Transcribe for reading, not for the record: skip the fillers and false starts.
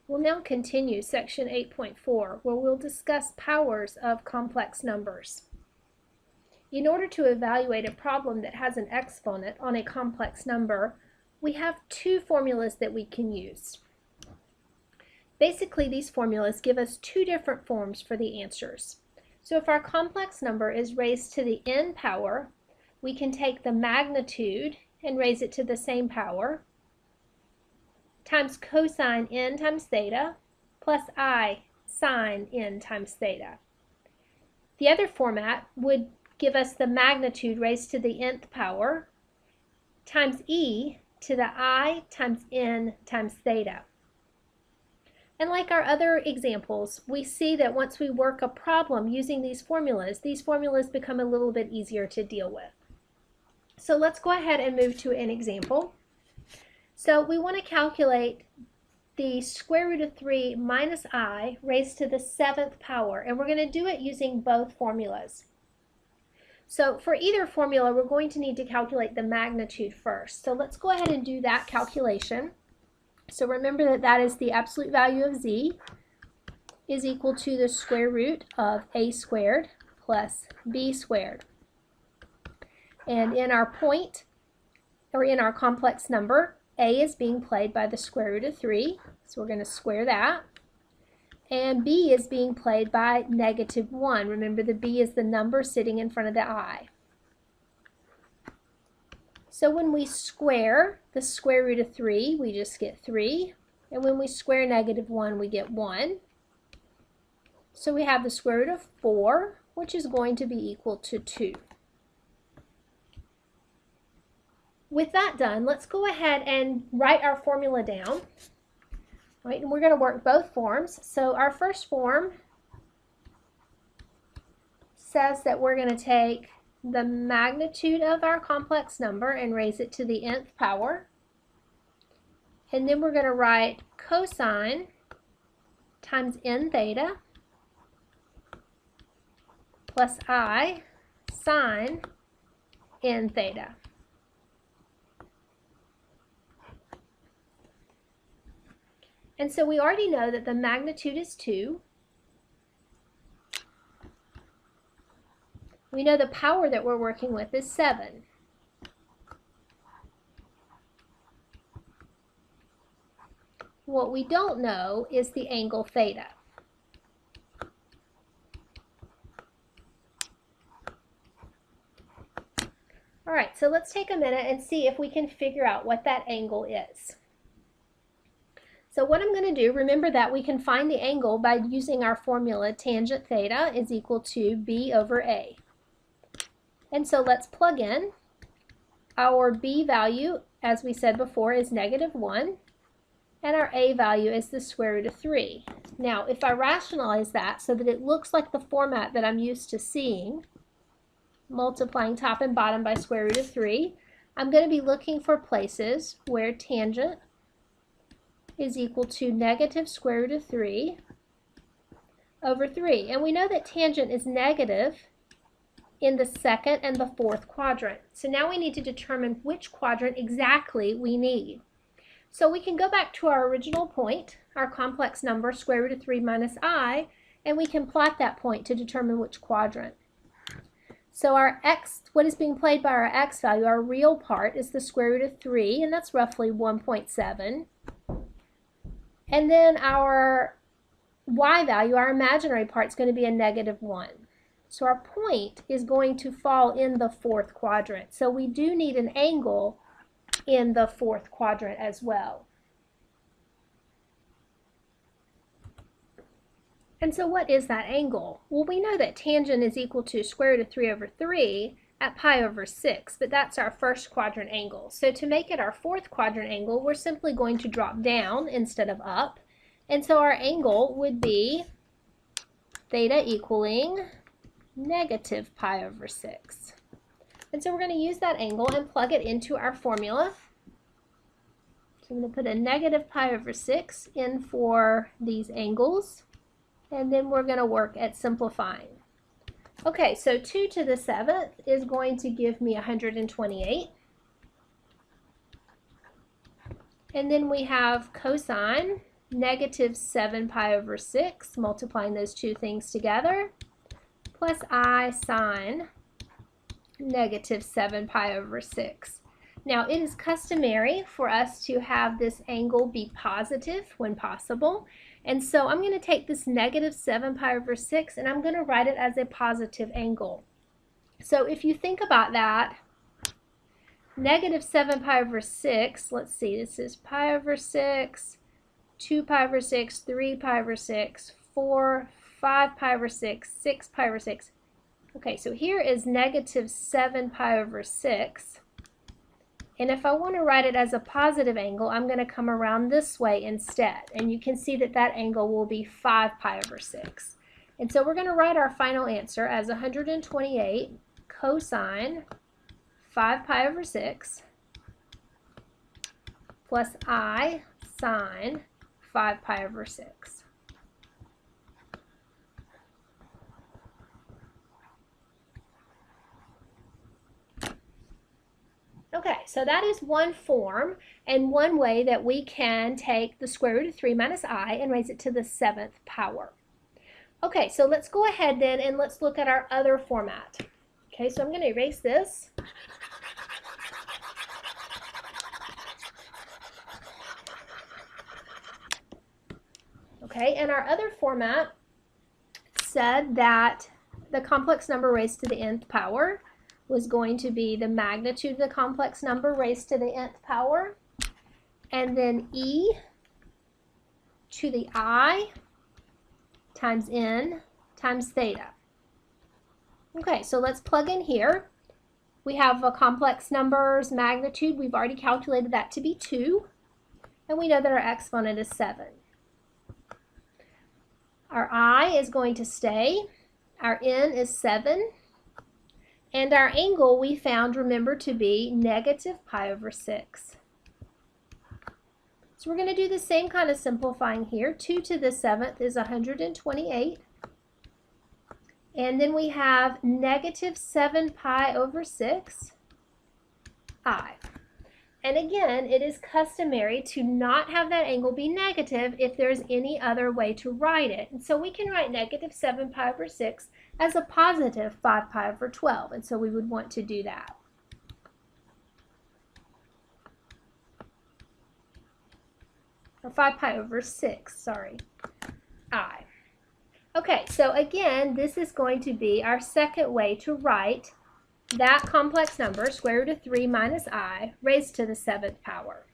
We'll now continue section 8.4, where we'll discuss powers of complex numbers. In order to evaluate a problem that has an exponent on a complex number, we have two formulas that we can use. Basically, these formulas give us two different forms for the answers. So if our complex number is raised to the n power, we can take the magnitude and raise it to the same power, times cosine n times theta, plus I sine n times theta. The other format would give us the magnitude raised to the nth power, times e to the I times n times theta. And like our other examples, we see that once we work a problem using these formulas become a little bit easier to deal with. So let's go ahead and move to an example. So we want to calculate the square root of 3 minus I raised to the 7th power, and we're going to do it using both formulas. So for either formula, we're going to need to calculate the magnitude first. So let's go ahead and do that calculation. So remember that that is the absolute value of z is equal to the square root of a squared plus b squared. And in our point, or in our complex number, a is being played by the square root of 3, so we're going to square that. And b is being played by -1. Remember, the b is the number sitting in front of the I. So when we square the square root of 3, we just get 3. And when we square -1, we get 1. So we have the square root of 4, which is going to be equal to 2. With that done, let's go ahead and write our formula down. Right, and we're going to work both forms. So our first form says that we're going to take the magnitude of our complex number and raise it to the nth power. And then we're going to write cosine times n theta plus I sine n theta. And so we already know that the magnitude is 2. We know the power that we're working with is 7. What we don't know is the angle theta. All right, so let's take a minute and see if we can figure out what that angle is. So what I'm going to do, remember that we can find the angle by using our formula tangent theta is equal to b over a. And so let's plug in. Our b value, as we said before, is -1, and our a value is the square root of 3. Now, if I rationalize that so that it looks like the format that I'm used to seeing, multiplying top and bottom by square root of 3, I'm going to be looking for places where tangent is equal to negative square root of 3 over 3. And we know that tangent is negative in the second and the fourth quadrant. So now we need to determine which quadrant exactly we need. So we can go back to our original point, our complex number, square root of 3 minus I, and we can plot that point to determine which quadrant. So our x, what is being played by our x value, our real part, is the square root of 3, and that's roughly 1.7. And then our y value, our imaginary part, is going to be a -1. So our point is going to fall in the fourth quadrant. So we do need an angle in the fourth quadrant as well. And so what is that angle? Well, we know that tangent is equal to square root of 3 over 3 at pi over 6, but that's our first quadrant angle. So to make it our fourth quadrant angle, we're simply going to drop down instead of up. And so our angle would be theta equaling -pi over 6. And so we're going to use that angle and plug it into our formula. So I'm going to put a -pi over 6 in for these angles, and then we're going to work at simplifying. Okay, so 2 to the 7th is going to give me 128. And then we have cosine negative 7 pi over 6, multiplying those two things together, plus I sine negative 7 pi over 6. Now, it is customary for us to have this angle be positive when possible. And so I'm going to take this negative 7 pi over 6 and I'm going to write it as a positive angle. So if you think about that, negative 7 pi over 6, let's see, this is pi over 6, 2 pi over 6, 3 pi over 6, 4, 5 pi over 6, 6 pi over 6. Okay, so here is negative 7 pi over 6. And if I want to write it as a positive angle, I'm going to come around this way instead. And you can see that that angle will be 5 pi over 6. And so we're going to write our final answer as 128 cosine 5 pi over 6 plus I sine 5 pi over 6. Okay, so that is one form and one way that we can take the square root of 3 minus I and raise it to the 7th power. Okay, so let's go ahead then and let's look at our other format. Okay, so I'm going to erase this. Okay, and our other format said that the complex number raised to the nth power was going to be the magnitude of the complex number raised to the nth power, and then e to the I times n times theta. Okay, so let's plug in here. We have a complex number's magnitude. We've already calculated that to be 2, and we know that our exponent is 7. Our I is going to stay. Our n is 7. And our angle we found, remember, to be negative pi over 6. So we're going to do the same kind of simplifying here. 2 to the 7th is 128. And then we have negative 7 pi over 6 I. And again, it is customary to not have that angle be negative if there's any other way to write it. And so we can write negative 7 pi over 6 as a positive 5 pi over 12. And so we would want to do that. Or 5 pi over 6, sorry, I. Okay, so again, this is going to be our second way to write that complex number, square root of 3 minus I, raised to the 7th power.